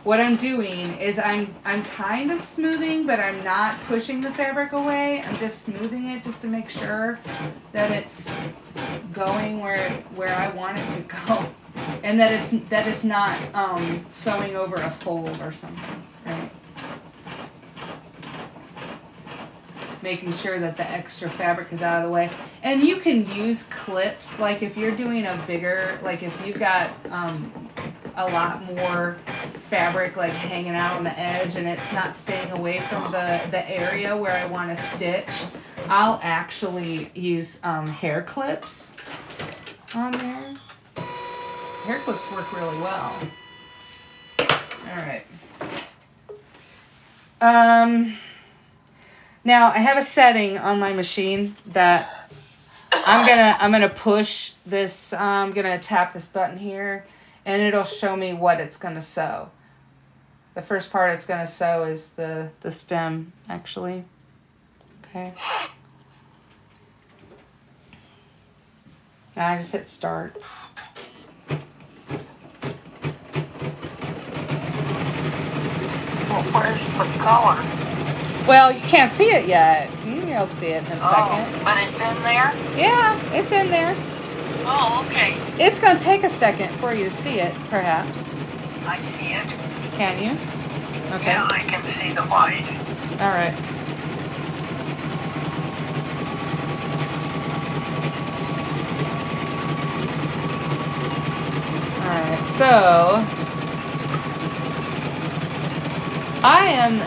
what I'm doing is I'm kind of smoothing, but I'm not pushing the fabric away. I'm just smoothing it just to make sure that it's going where I want it to go, and that it's not sewing over a fold or something, right? Making sure that the extra fabric is out of the way. And you can use clips, like if you're doing a bigger, like if you've got a lot more fabric like hanging out on the edge and it's not staying away from the area where I want to stitch, I'll actually use hair clips on there. Hair clips work really well. All right. Now I have a setting on my machine that I'm gonna push this. I'm gonna tap this button here, and it'll show me what it's gonna sew. The first part it's gonna sew is the stem, actually. Okay. Now I just hit start. Well, where's the color? Well, you can't see it yet. You'll see it in a second. Oh, but it's in there? Yeah, it's in there. Oh, okay. It's going to take a second for you to see it, perhaps. I see it. Can you? Okay. Yeah, I can see the white. All right. All right, so I am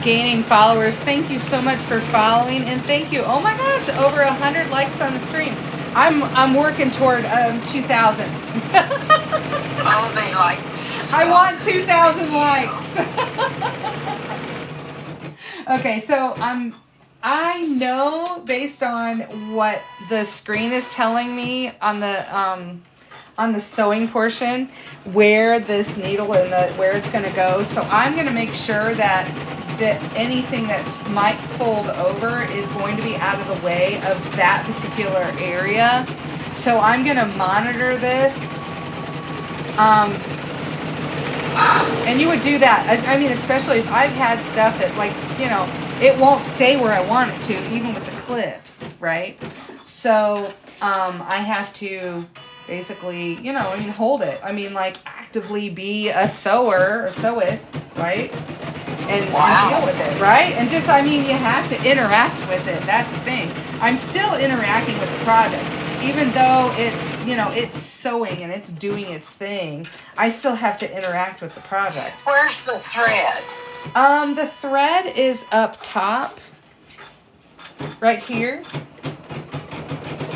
gaining followers. Thank you so much for following, and thank you. Oh my gosh, over 100 likes on the stream. I'm working toward 2,000. Oh, they like me as well. I want 2,000 likes. Okay, so I know based on what the screen is telling me on the sewing portion where this needle and where it's going to go. So I'm going to make sure that anything that might fold over is going to be out of the way of that particular area. So I'm going to monitor this. And you would do that. I mean, especially if I've had stuff that, like, you know, it won't stay where I want it to, even with the clips, right? So I have to basically, you know, I mean, hold it. I mean, like, actively be a sewer or sewist, right? And deal with it, right? And just, I mean, you have to interact with it. That's the thing. I'm still interacting with the project. Even though it's, you know, it's sewing and it's doing its thing, I still have to interact with the project. Where's the thread? The thread is up top, right here.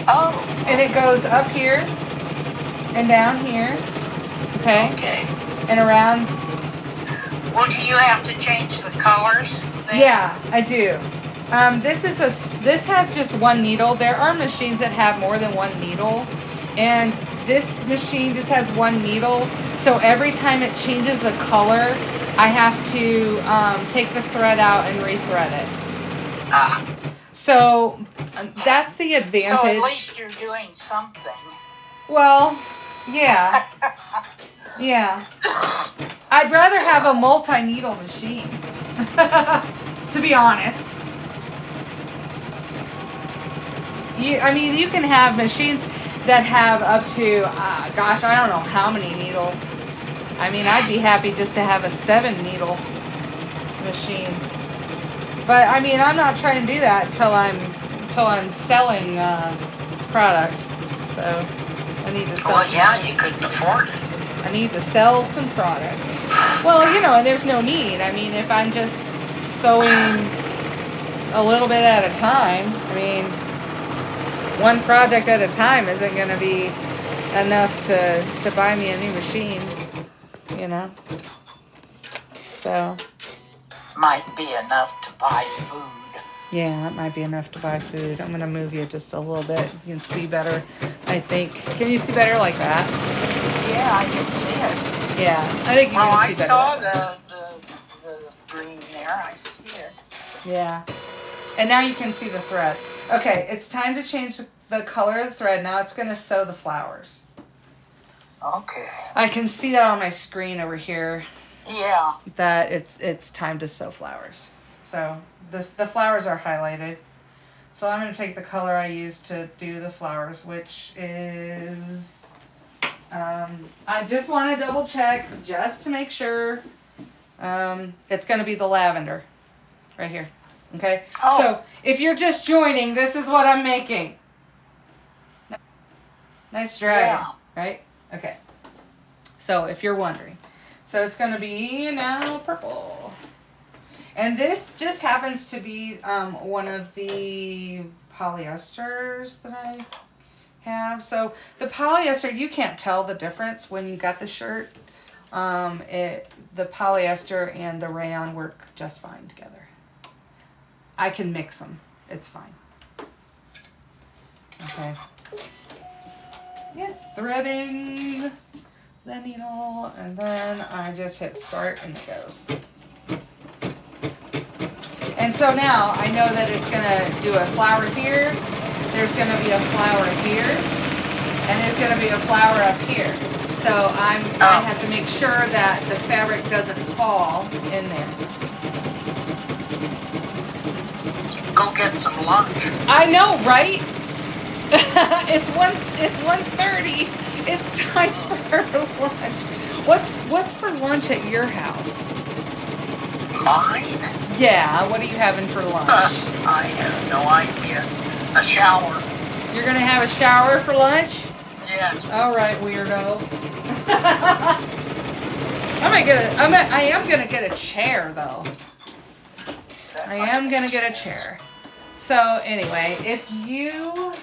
Oh. And it goes up here and down here. Okay. Okay. And around. Well, do you have to change the colors then? Yeah, I do. This has just one needle. There are machines that have more than one needle, and this machine just has one needle. So every time it changes the color, I have to take the thread out and rethread it. So that's the So at advantage. least you're doing something. Well, yeah, yeah. I'd rather have a multi-needle machine, to be honest. I mean, you can have machines that have up to, gosh, I don't know how many needles. I mean, I'd be happy just to have a 7-needle machine. But I mean, I'm not trying to do that till I'm selling product. So I need to sell. Well, yeah, you couldn't afford it. I need to sell some product. Well, and there's no need. I mean, if I'm just sewing a little bit at a time, I mean, one project at a time isn't going to be enough to buy me a new machine, So. Might be enough to buy food. Yeah, that might be enough to buy food. I'm going to move you just a little bit. You can see better, I think. Can you see better like that? Yeah, I can see it. Yeah, I think you can see better. Well, I saw the green there. I see it. Yeah. And now you can see the thread. Okay, it's time to change the color of the thread. Now it's going to sew the flowers. Okay. I can see that on my screen over here. Yeah. That it's time to sew flowers. So the flowers are highlighted. So I'm going to take the color I used to do the flowers, which is, I just want to double check just to make sure. It's going to be the lavender right here. Okay. Oh. So if you're just joining, this is what I'm making. Nice dragon, right? Okay. So if you're wondering. So it's going to be now purple. And this just happens to be one of the polyesters that I have. So the polyester, you can't tell the difference when you got the shirt. The polyester and the rayon work just fine together. I can mix them. It's fine. Okay. It's threading the needle, and then I just hit start and it goes. And so now I know that it's going to do a flower here, there's going to be a flower here, and there's going to be a flower up here. So I have to make sure that the fabric doesn't fall in there. Go get some lunch. I know, right? It's 1:30. It's time for lunch. What's for lunch at your house? Mine? Yeah, what are you having for lunch? I have no idea. A shower. You're gonna have a shower for lunch? Yes. All right, weirdo. I am gonna get a chair though. I am gonna get a chair. So anyway, if you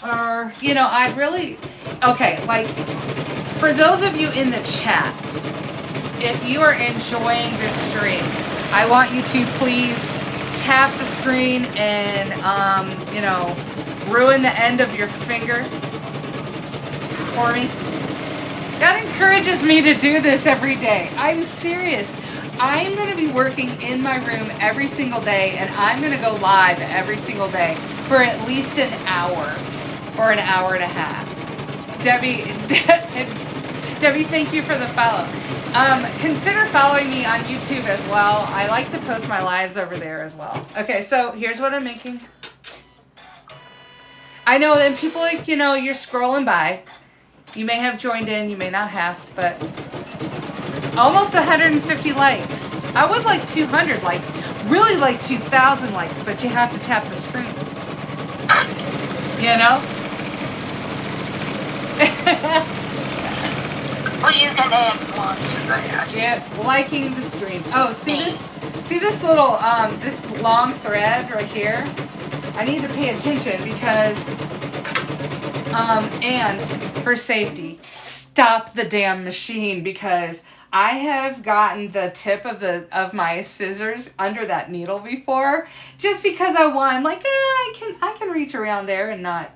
are, I'd really, okay, like for those of you in the chat, if you are enjoying this stream, I want you to please tap the screen and, ruin the end of your finger for me. That encourages me to do this every day. I'm serious. I'm going to be working in my room every single day, and I'm going to go live every single day for at least an hour or an hour and a half. Debbie, thank you for the follow. Consider following me on YouTube as well. I like to post my lives over there as well. Okay, so here's what I'm making. I know that people you're scrolling by. You may have joined in, you may not have, but almost 150 likes. I would like 200 likes. Really like 2,000 likes, but you have to tap the screen. Well, you can add one to that. Yeah, liking the screen. Oh, see this little, this long thread right here? I need to pay attention because, and for safety, stop the damn machine because I have gotten the tip of my scissors under that needle before just because I want, like, I can reach around there and not,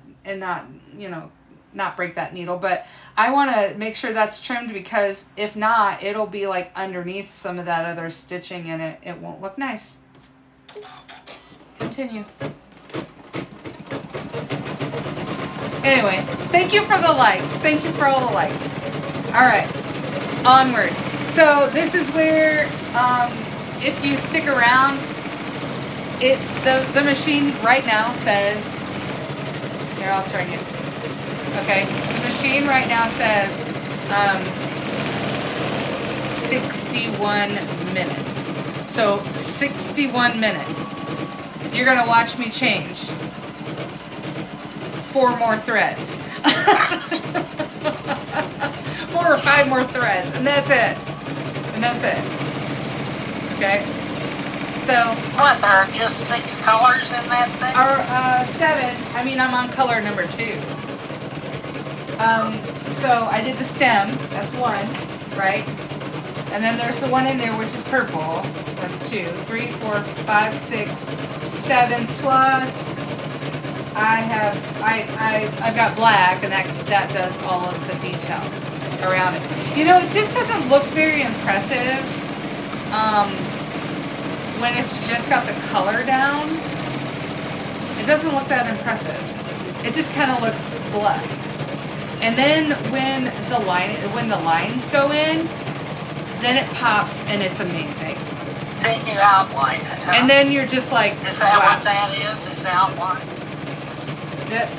not break that needle, but I want to make sure that's trimmed because if not, it'll be like underneath some of that other stitching and it won't look nice. Continue. Anyway, thank you for the likes. Thank you for all the likes. All right, onward. So this is where, if you stick around, the machine right now says. Here, I'll turn you. Okay, the machine right now says 61 minutes. So 61 minutes. You're gonna watch me change 4 more threads. 4 or 5 more threads, and that's it. And that's it. Okay? So. What, there are just 6 colors in that thing? Or 7. I mean, I'm on color number 2. So I did the stem. That's 1, right? And then there's the one in there, which is purple. That's 2. 3, 4, 5, 6, 7 plus. I've got black, and that does all of the detail around it. You know, it just doesn't look very impressive when it's just got the color down. It doesn't look that impressive. It just kind of looks blood. And then when the lines go in, then it pops and it's amazing. Then you outline it, huh? And then you're just like, is that wow. What that is outline?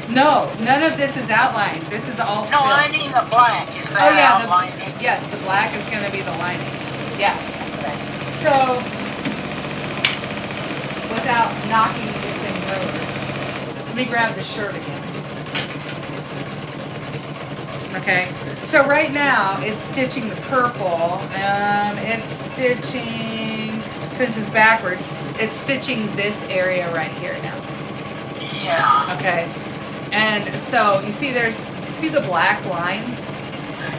No, none of this is outlined. This is all No, filled. I mean the black. Is that outlining? Yes, the black is going to be the lining. Yeah. Okay. So, without knocking these things over, let me grab the shirt again. Okay. So right now it's stitching the purple. It's stitching, since it's backwards, it's stitching this area right here now. Yeah. Okay. And so you see see the black lines?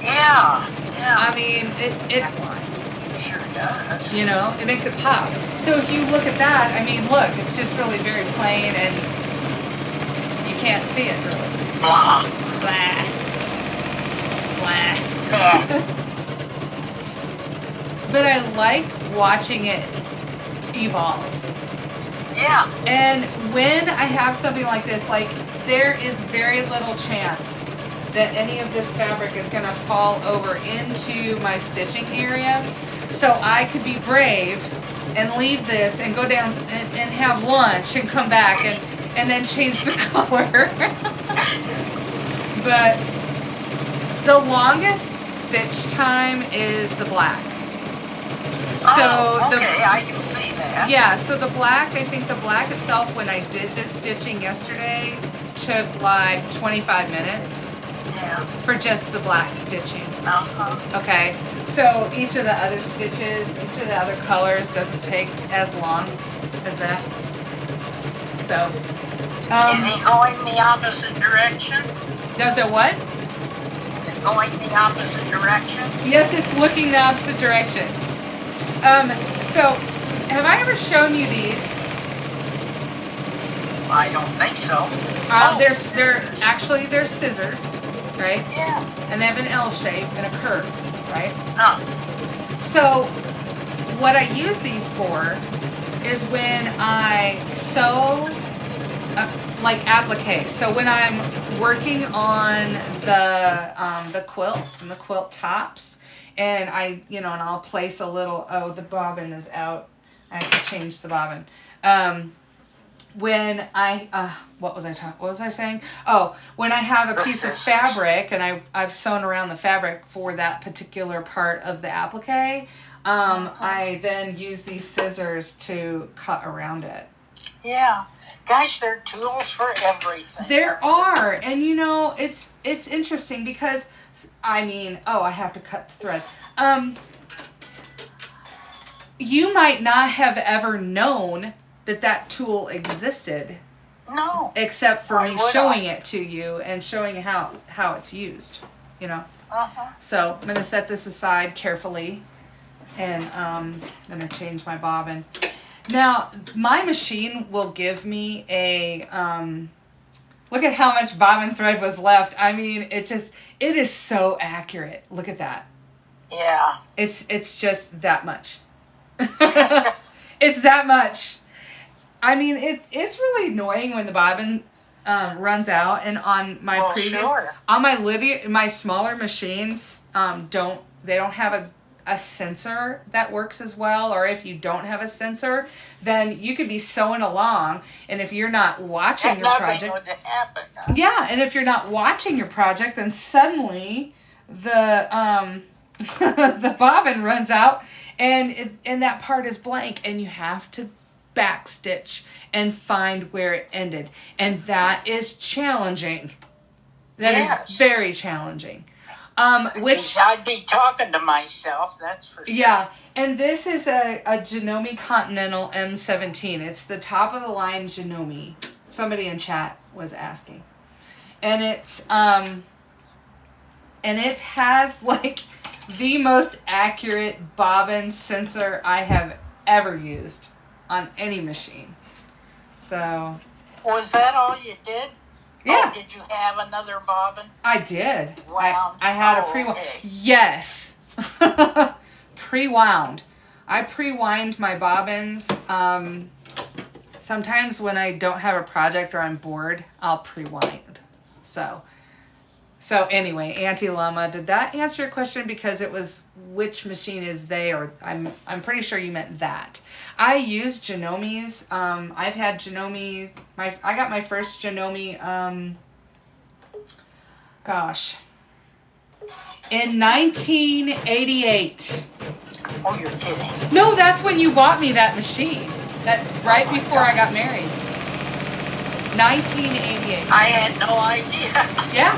Yeah. Yeah. I mean, it lines. Sure does. You know, it makes it pop. So if you look at that, I mean, look, it's just really very plain and you can't see it really. Blah. Blah. Blah. But I like watching it evolve. Yeah. And when I have something like this, like, there is very little chance that any of this fabric is going to fall over into my stitching area. So I could be brave and leave this and go down and have lunch and come back and then change the color. But the longest stitch time is the black. Oh, okay, I can see that. Yeah, so the black, I think the black itself, when I did this stitching yesterday, took like 25 minutes. Yeah. For just the black stitching. Uh-huh. Okay, so each of the other stitches, each of the other colors doesn't take as long as that. So. Is he going the opposite direction? Does it what? Is it going the opposite direction? Yes, it's looking the opposite direction. So, have I ever shown you these? I don't think so. They're scissors, right? Yeah. And they have an L shape and a curve, right? Oh. So, what I use these for is when I sew, like applique. So when I'm working on the quilts and the quilt tops, and and I'll place a little. Oh, the bobbin is out. I have to change the bobbin. When I what was I saying? Oh, when I have a piece of fabric and I've sewn around the fabric for that particular part of the applique, I then use these scissors to cut around it. Yeah. Gosh, there are tools for everything. There are, and it's interesting because I have to cut the thread. You might not have ever known that tool existed. No. Except for me showing it to you and showing how it's used, Uh-huh. So I'm going to set this aside carefully, and I'm going to change my bobbin. Now, my machine will give me a, look at how much bobbin thread was left. I mean, it is so accurate. Look at that. Yeah. It's just that much. It's that much. I mean, it's really annoying when the bobbin runs out. And on my on my smaller machines, they don't have a sensor that works as well. Or if you don't have a sensor, then you could be sewing along, and if you're not watching your project, would happen, huh? yeah, and if you're not watching your project, then suddenly the the bobbin runs out, and that part is blank, and you have to backstitch and find where it ended, and that is challenging. That is very challenging. Which I'd be talking to myself, that's for sure. Yeah, and this is a Janome Continental M17. It's the top of the line Janome. Somebody in chat was asking, and and it has like the most accurate bobbin sensor I have ever used on any machine. So. Was that all you did? Yeah. Oh, did you have another bobbin? I did. Wound? I had a pre-wound. Okay. Yes. Pre-wound. I pre-wind my bobbins. Sometimes when I don't have a project or I'm bored, I'll pre-wind. So anyway, Auntie Llama, did that answer your question? Because it was which machine is they, or I'm pretty sure you meant that. I use Janome's. I've had Janome. I got my first Janome. In 1988. Oh, you're kidding. No, that's when you bought me that machine. That right before I got married. 1988. I had no idea. Yeah.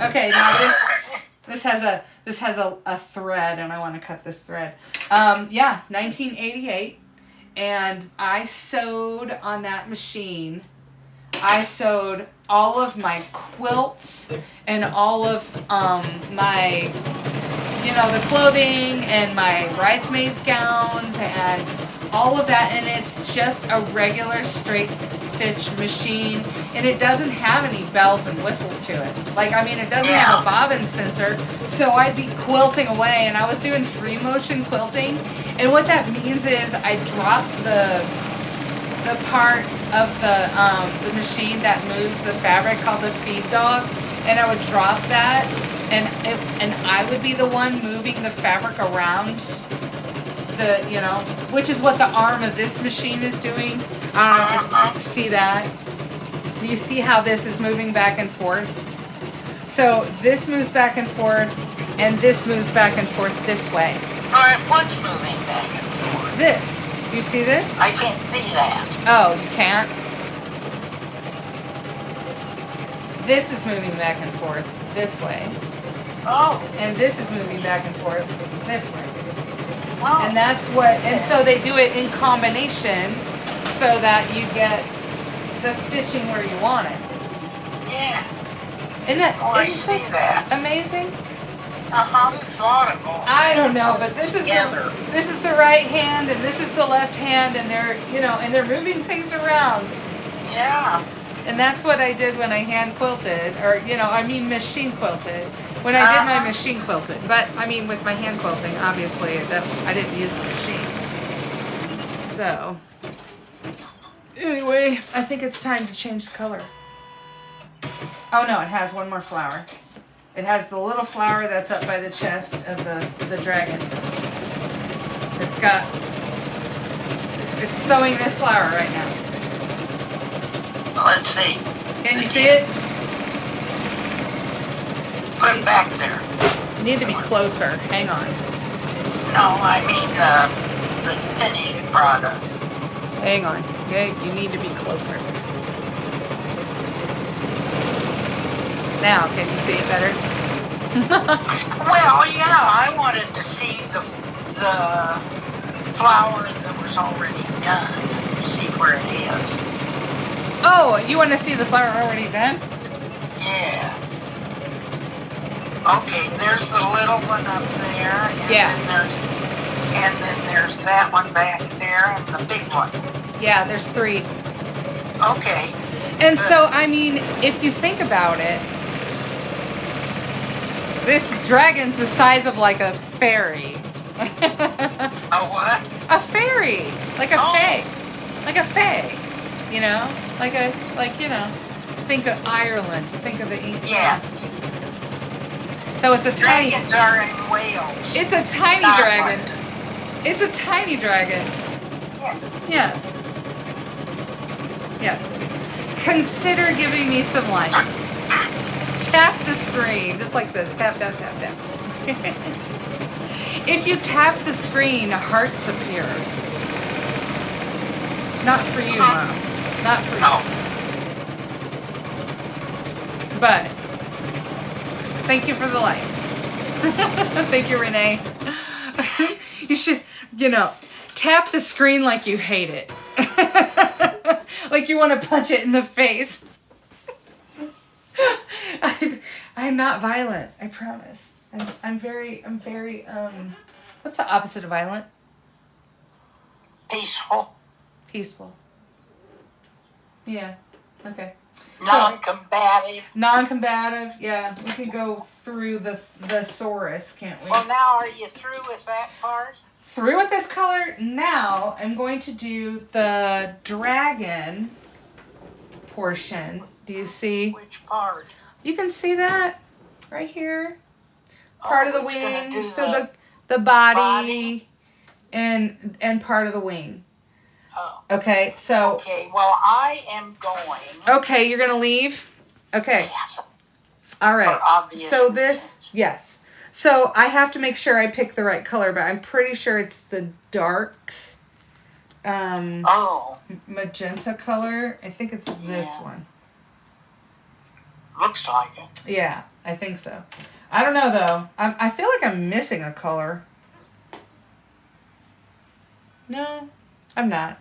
Okay, now this has a thread, and I want to cut this thread. 1988, and I sewed on that machine. I sewed all of my quilts and all of my, the clothing and my bridesmaids gowns and all of that, and it's just a regular straight stitch machine, and it doesn't have any bells and whistles to it. It doesn't have a bobbin sensor, so I'd be quilting away, and I was doing free motion quilting, and what that means is I dropped the part of the machine that moves the fabric called the feed dog, and I would drop that, and I would be the one moving the fabric around which is what the arm of this machine is doing. See that? You see how this is moving back and forth? So this moves back and forth, and this moves back and forth this way. All right, what's moving back and forth? This. You see this? I can't see that. Oh, you can't? This is moving back and forth this way. Oh. And this is moving back and forth this way. Oh. And that's and so they do it in combination so that you get the stitching where you want it. Yeah. I see that. Amazing? Who thought of all I don't know, but this is the right hand and this is the left hand, and they're moving things around. Yeah. And that's what I did when I hand quilted, or machine quilted. When I did my machine quilted, but with my hand quilting, obviously I didn't use the machine. So anyway, I think it's time to change the color. Oh no, it has one more flower. It has the little flower that's up by the chest of the dragon. It's sewing this flower right now. Let's see. Can you see it? Put it back there. You need to be closer. Hang on. No, I mean the finished product. Hang on. Okay, you need to be closer. Now, can you see it better? Well, yeah, I wanted to see the flower that was already done. See where it is. Oh, you want to see the flower already done? Yeah. Okay, there's the little one up there, and then there's that one back there, and the big one. Yeah, there's 3. Okay. And so, if you think about it, this dragon's the size of like a fairy. A what? A fairy, like a fae. like a fae, you know, like you know, think of Ireland, think of the English. Yes. So it's a tiny. Dragons are in Wales. It's a tiny Scotland. dragon. It's a tiny dragon. Yes. Yes. Yes. Consider giving me some likes. Tap the screen, just like this. Tap, tap, tap, tap. If you tap the screen, hearts appear. Not for you, Mom. Not for you. But thank you for the likes. Thank you, Renee. You should, you know, tap the screen like you hate it. Like you want to punch it in the face. I'm not violent, I promise. I'm very, what's the opposite of violent? Peaceful. Peaceful. Yeah, okay. Non-combative. Non-combative, yeah. We can go through the thesaurus, can't we? Well, now are you through with that part? Through with this color. Now I'm going to do the dragon portion. Do you see? Which part? You can see that right here. Part of the wing. So the body and part of the wing. Oh. Okay, so. Okay, well, I am going. Okay, you're going to leave? Okay. Yes. All right. For obvious so this, reasons. yes. So I have to make sure I pick the right color, but I'm pretty sure it's the dark magenta color. I think it's this one. Looks like it. Yeah, I think so. I don't know, though. I feel like I'm missing a color. No, I'm not.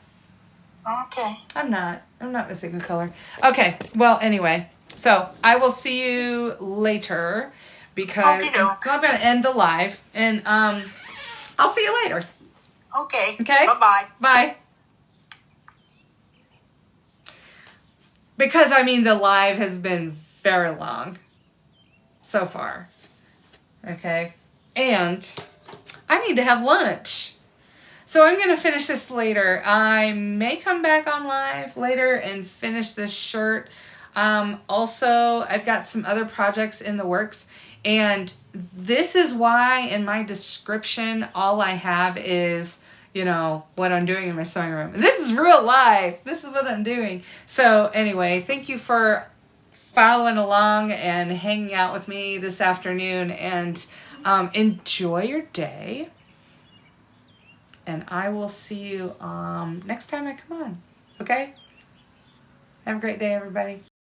Okay. I'm not missing a color. Okay, well, anyway. So I will see you later because I'm going to end the live. And I'll see you later. Okay. Okay? Bye-bye. Bye. Because, I mean, the live has been very long so far. Okay? And I need to have lunch. So I'm going to finish this later. I may come back on live later and finish this shirt. Also, I've got some other projects in the works. And this is why in my description, all I have is, you know, what I'm doing in my sewing room. And this is real life. This is what I'm doing. So anyway, thank you for following along and hanging out with me this afternoon. And enjoy your day. And I will see you next time I come on. Okay? Have a great day, everybody.